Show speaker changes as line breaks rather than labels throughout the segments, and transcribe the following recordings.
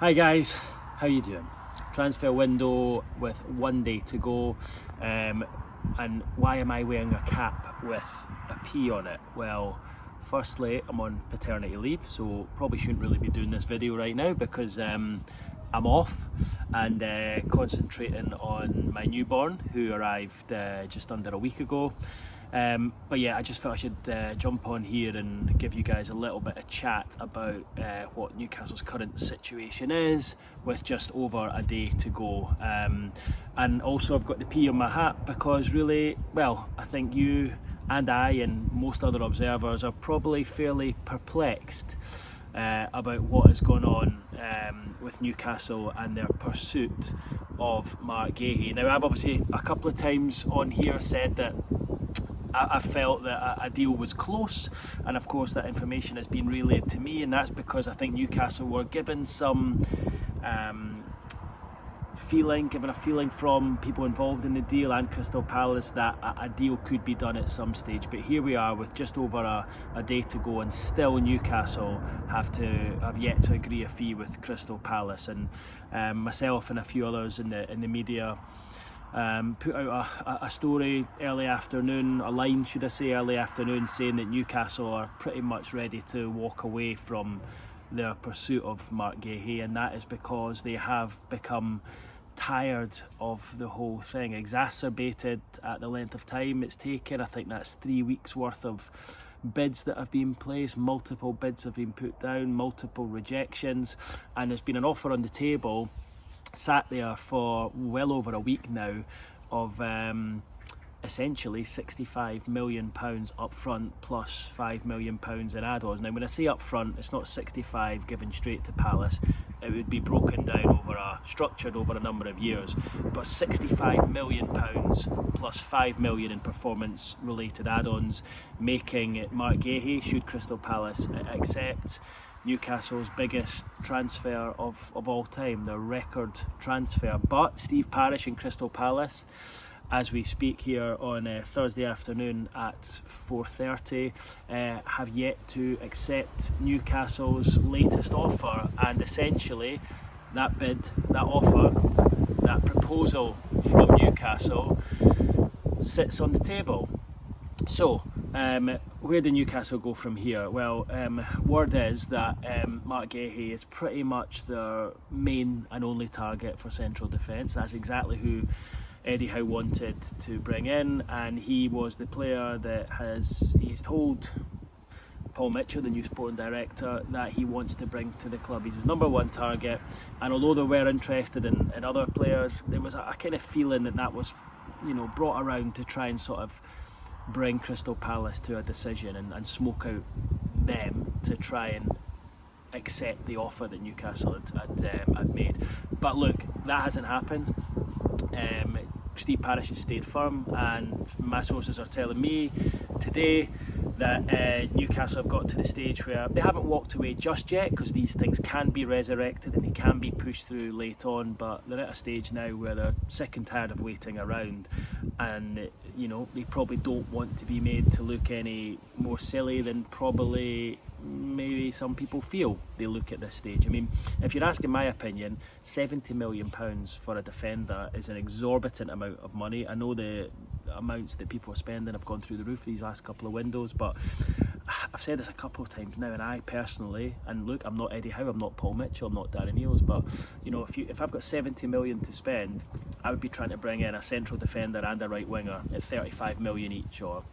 Hi guys, how you doing? Transfer window with 1 day to go, and why am I wearing a cap with a P on it? Well, firstly, I'm on paternity leave, so probably shouldn't really be doing this video right now because I'm off and concentrating on my newborn who arrived just under a week ago. But yeah, I just thought I should jump on here and give you guys a little bit of chat about what Newcastle's current situation is with just over a day to go. And also I've got the P on my hat because really, well, I think you and I and most other observers are probably fairly perplexed about what has gone on with Newcastle and their pursuit of Marc Guehi. Now, I've obviously a couple of times on here said that I felt that a deal was close, and of course that information has been relayed to me, and that's because I think Newcastle were given some given a feeling from people involved in the deal and Crystal Palace that a deal could be done at some stage. But here we are with just over a day to go, and still Newcastle have yet to agree a fee with Crystal Palace. And myself and a few others in the media put out a story early afternoon, a line should I say, early afternoon, saying that Newcastle are pretty much ready to walk away from their pursuit of Marc Guehi, and that is because they have become tired of the whole thing, exacerbated at the length of time it's taken. I think that's 3 weeks worth of bids that have been placed, multiple bids have been put down, multiple rejections, and there's been an offer on the table sat there for well over a week now of essentially £65 million up front plus £5 million in add-ons. Now when I say up front, it's not 65 given straight to Palace, it would be broken down structured over a number of years, but £65 million plus £5 million in performance related add-ons, making Marc Guehi, should Crystal Palace accept, Newcastle's biggest transfer of all time, their record transfer. But Steve Parish and Crystal Palace, as we speak here on Thursday afternoon at 4:30, have yet to accept Newcastle's latest offer, and essentially that bid, that offer, that proposal from Newcastle sits on the table. So where do Newcastle go from here? Well, word is that Marc Guehi is pretty much their main and only target for central defence. That's exactly who Eddie Howe wanted to bring in, and he was the player that he's told Paul Mitchell, the new sporting director, that he wants to bring to the club. He's his number one target, and although they were interested in other players, there was a kind of feeling that was, brought around to try and sort of bring Crystal Palace to a decision and smoke out them to try and accept the offer that Newcastle had made. But look, that hasn't happened. Steve Parish has stayed firm, and my sources are telling me today that Newcastle have got to the stage where they haven't walked away just yet, because these things can be resurrected and they can be pushed through late on, but they're at a stage now where they're sick and tired of waiting around, and they probably don't want to be made to look any more silly than probably maybe some people feel they look at this stage. I mean, if you're asking my opinion, £70 million for a defender is an exorbitant amount of money. I know the amounts that people are spending have gone through the roof these last couple of windows, but I've said this a couple of times now, and I personally, and look, I'm not Eddie Howe, I'm not Paul Mitchell, I'm not Darren Eales, but if I've got 70 million to spend, I would be trying to bring in a central defender and a right winger at 35 million each, or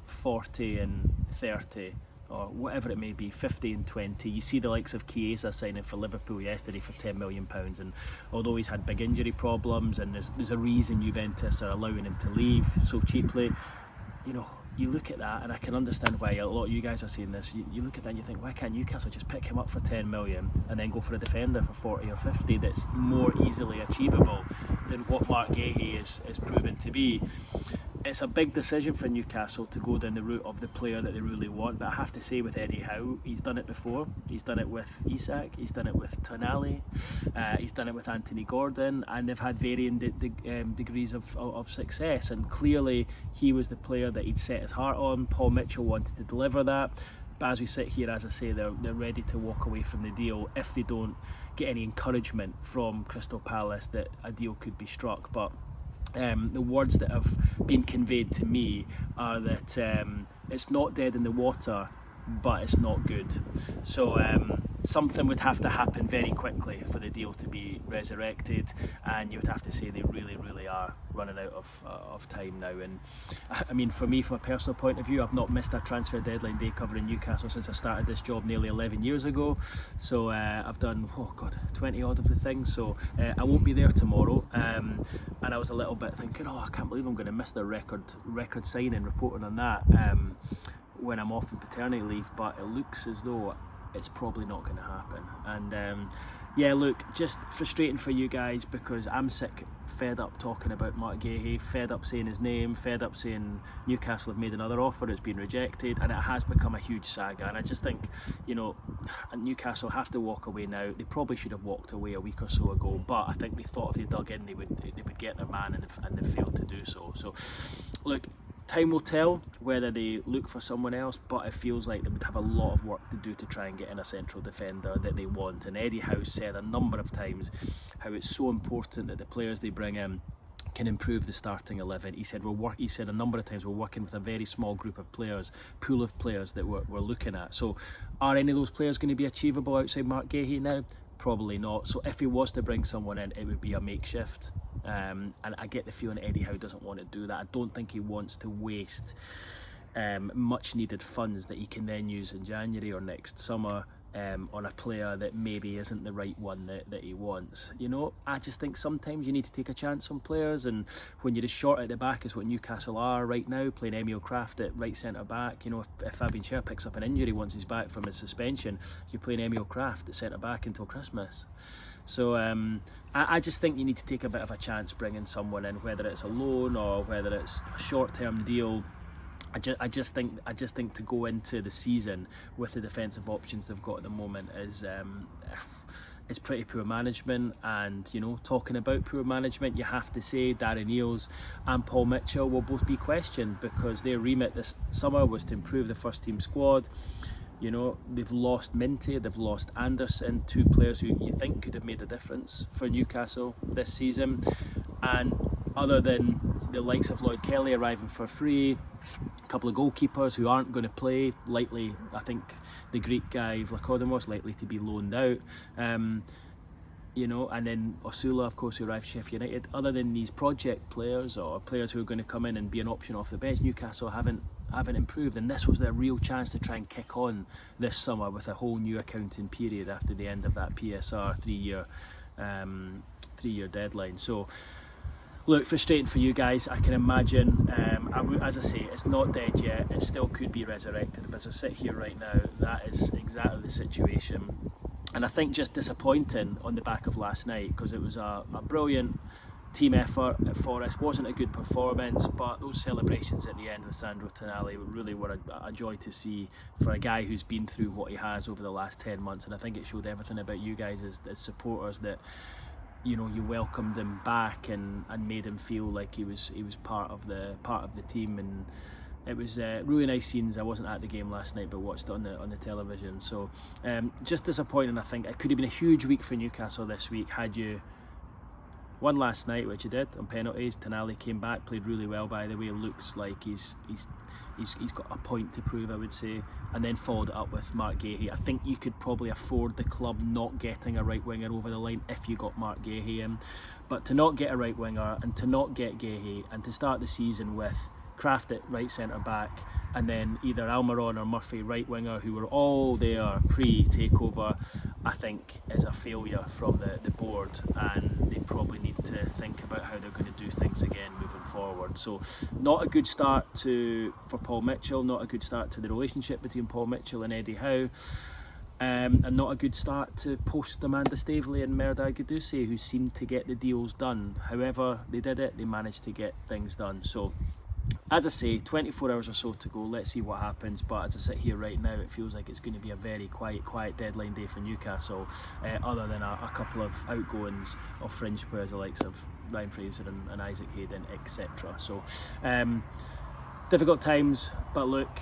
40 and 30, or whatever it may be, 50 and 20. You see the likes of Chiesa signing for Liverpool yesterday for £10 million, and although he's had big injury problems, and there's a reason Juventus are allowing him to leave so cheaply, you look at that, and I can understand why a lot of you guys are saying this. You look at that and you think, why can't Newcastle just pick him up for 10 million and then go for a defender for 40 or 50 that's more easily achievable than what Marc Guehi is proven to be? It's a big decision for Newcastle to go down the route of the player that they really want, but I have to say, with Eddie Howe, he's done it before. He's done it with Isak, he's done it with Tonali, he's done it with Anthony Gordon, and they've had varying degrees of success, and clearly he was the player that he'd set his heart on. Paul Mitchell wanted to deliver that. But as we sit here, as I say, they're ready to walk away from the deal if they don't get any encouragement from Crystal Palace that a deal could be struck. But the words that have been conveyed to me are that it's not dead in the water, but it's not good. So something would have to happen very quickly for the deal to be resurrected, and you would have to say they really are running out of time now. And I mean, for me, from a personal point of view, I've not missed a transfer deadline day covering Newcastle since I started this job nearly 11 years ago. So I've done 20 odd of the things, so I won't be there tomorrow, and I was a little bit thinking, I can't believe I'm going to miss the record signing, reporting on that when I'm off on paternity leave, but it looks as though it's probably not going to happen. And yeah, look, just frustrating for you guys, because I'm sick, fed up talking about Marc Guehi, fed up saying his name, fed up saying Newcastle have made another offer, it's been rejected, and it has become a huge saga. And I just think, Newcastle have to walk away now. They probably should have walked away a week or so ago, but I think they thought if they dug in, they would get their man, and they failed to do so. So look, time will tell whether they look for someone else, but it feels like they would have a lot of work to do to try and get in a central defender that they want. And Eddie Howe said a number of times how it's so important that the players they bring in can improve the starting 11. He said a number of times we're working with a very small group of players, pool of players that we're looking at. So are any of those players going to be achievable outside Marc Guehi now? Probably not. So if he was to bring someone in, it would be a makeshift. And I get the feeling Eddie Howe doesn't want to do that. I don't think he wants to waste much needed funds that he can then use in January or next summer on a player that maybe isn't the right one that he wants. I just think sometimes you need to take a chance on players, and when you're as short at the back as what Newcastle are right now, playing Emil Kraft at right centre back, if Fabian Schär picks up an injury once he's back from his suspension, you're playing Emil Kraft at centre back until Christmas. So I just think you need to take a bit of a chance bringing someone in, whether it's a loan or whether it's a short-term deal. I just think to go into the season with the defensive options they've got at the moment is pretty poor management. And talking about poor management, you have to say Darren Eales and Paul Mitchell will both be questioned, because their remit this summer was to improve the first team squad. They've lost Minty, they've lost Anderson, two players who you think could have made a difference for Newcastle this season. And other than the likes of Lloyd Kelly arriving for free, a couple of goalkeepers who aren't going to play, likely, I think the Greek guy Vlachodimos likely to be loaned out, and then Osula, of course, who arrived at Sheffield United. Other than these project players or players who are going to come in and be an option off the bench, Newcastle haven't improved, and this was their real chance to try and kick on this summer with a whole new accounting period after the end of that PSR three-year deadline. So look, frustrating for you guys, I can imagine. As I say, it's not dead yet, it still could be resurrected, but as I sit here right now, that is exactly the situation. And I think just disappointing on the back of last night, because it was a brilliant team effort at Forest. Wasn't a good performance, but those celebrations at the end of Sandro Tonali really were a joy to see for a guy who's been through what he has over the last 10 months. And I think it showed everything about you guys as supporters, that you welcomed him back and made him feel like he was part of the team. And it was really nice scenes. I wasn't at the game last night, but watched it on the television. So just disappointing. I think it could have been a huge week for Newcastle this week had you won last night, which he did on penalties. Tonali came back, played really well, by the way. Looks like he's got a point to prove, I would say, and then followed it up with Marc Guehi. I think you could probably afford the club not getting a right winger over the line if you got Marc Guehi in, but to not get a right winger and to not get Guehi, and to start the season with Kraft at right centre back, and then either Almiron or Murphy right winger, who were all there pre-takeover, I think is a failure from the board, and they probably need to think about how they're going to do things again moving forward. So not a good start for Paul Mitchell, not a good start to the relationship between Paul Mitchell and Eddie Howe. And not a good start to post Amanda Staveley and Merda Gudusi, who seemed to get the deals done. However they did it, they managed to get things done. So as I say, 24 hours or so to go, let's see what happens. But as I sit here right now, it feels like it's going to be a very quiet deadline day for Newcastle, other than a couple of outgoings of fringe players, the likes of Ryan Fraser and Isaac Hayden, etc. So difficult times, but look,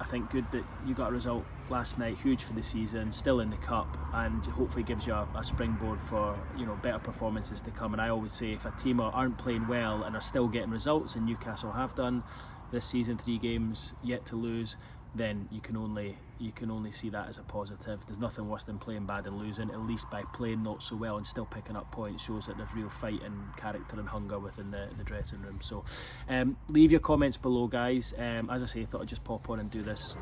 I think good that you got a result last night, huge for the season, still in the cup, and hopefully gives you a springboard for, you know, better performances to come. And I always say, if a team aren't playing well and are still getting results, and Newcastle have done this season, 3 games yet to lose, then you can only see that as a positive. There's nothing worse than playing bad and losing. At least by playing not so well and still picking up points shows that there's real fight and character and hunger within the dressing room. So leave your comments below, guys. As I say, I thought I'd just pop on and do this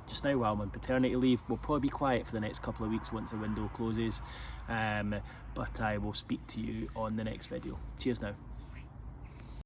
just now while I'm on paternity leave. We'll probably be quiet for the next couple of weeks once the window closes, but I will speak to you on the next video. Cheers now.